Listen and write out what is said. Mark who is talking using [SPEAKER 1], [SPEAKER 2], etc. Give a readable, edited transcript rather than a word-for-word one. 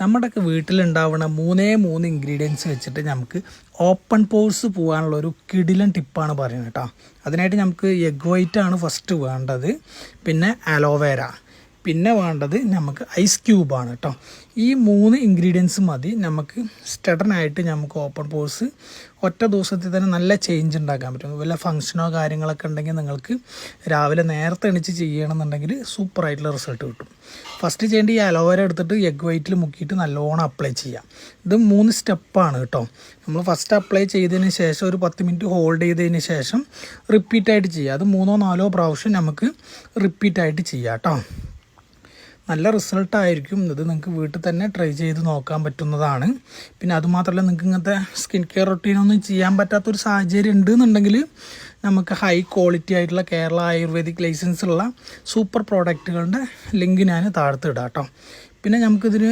[SPEAKER 1] നമ്മുടെയൊക്കെ വീട്ടിലുണ്ടാവുന്ന 3 ഇൻഗ്രീഡിയൻസ് വെച്ചിട്ട് നമുക്ക് ഓപ്പൺ പോഴ്സ് പോകാനുള്ള ഒരു കിടിലൻ ടിപ്പാണ് പറയുന്നത് കേട്ടോ. അതിനായിട്ട് നമുക്ക് എഗ് വൈറ്റ് ആണ് ഫസ്റ്റ് വേണ്ടത്, പിന്നെ അലോവേര, പിന്നെ വേണ്ടത് നമുക്ക് ഐസ് ക്യൂബാണ് കേട്ടോ. ഈ 3 ഇൻഗ്രീഡിയൻസ് മതി നമുക്ക് സ്റ്റഡനായിട്ട് നമുക്ക് ഓപ്പൺ പോഴ്സ് ഒറ്റ ദിവസത്തിൽ തന്നെ നല്ല ചേഞ്ച് ഉണ്ടാക്കാൻ പറ്റും. വല്ല ഫംഗ്ഷനോ കാര്യങ്ങളൊക്കെ ഉണ്ടെങ്കിൽ നിങ്ങൾക്ക് രാവിലെ നേരത്തെ എണീച്ച് ചെയ്യണമെന്നുണ്ടെങ്കിൽ സൂപ്പറായിട്ടുള്ള റിസൾട്ട് കിട്ടും. ഫസ്റ്റ് ചെയ്യേണ്ട ഈ അലോവേര എടുത്തിട്ട് എഗ് വൈറ്റിൽ മുക്കിയിട്ട് നല്ലോണം അപ്ലൈ ചെയ്യാം. ഇത് 3 സ്റ്റെപ്പാണ് കേട്ടോ. നമ്മൾ ഫസ്റ്റ് അപ്ലൈ ചെയ്തതിന് ശേഷം ഒരു 10 മിനിറ്റ് ഹോൾഡ് ചെയ്തതിന് ശേഷം റിപ്പീറ്റായിട്ട് ചെയ്യുക. അത് 3-4 പ്രാവശ്യം നമുക്ക് റിപ്പീറ്റായിട്ട് ചെയ്യാം കേട്ടോ. നല്ല റിസൾട്ടായിരിക്കും. ഇത് നിങ്ങൾക്ക് വീട്ടിൽ തന്നെ ട്രൈ ചെയ്ത് നോക്കാൻ പറ്റുന്നതാണ്. പിന്നെ അതുമാത്രമല്ല, നിങ്ങൾക്ക് ഇങ്ങനത്തെ സ്കിൻ കെയർ റൊട്ടീനൊന്നും ചെയ്യാൻ പറ്റാത്തൊരു സാഹചര്യം ഉണ്ടെന്നുണ്ടെങ്കിൽ നമുക്ക് ഹൈ ക്വാളിറ്റി ആയിട്ടുള്ള കേരള ആയുർവേദിക് ലൈസൻസുള്ള സൂപ്പർ പ്രോഡക്റ്റുകളുടെ ലിങ്ക് ഞാൻ താഴത്ത് ഇടാം കേട്ടോ. പിന്നെ നമുക്കിതിന്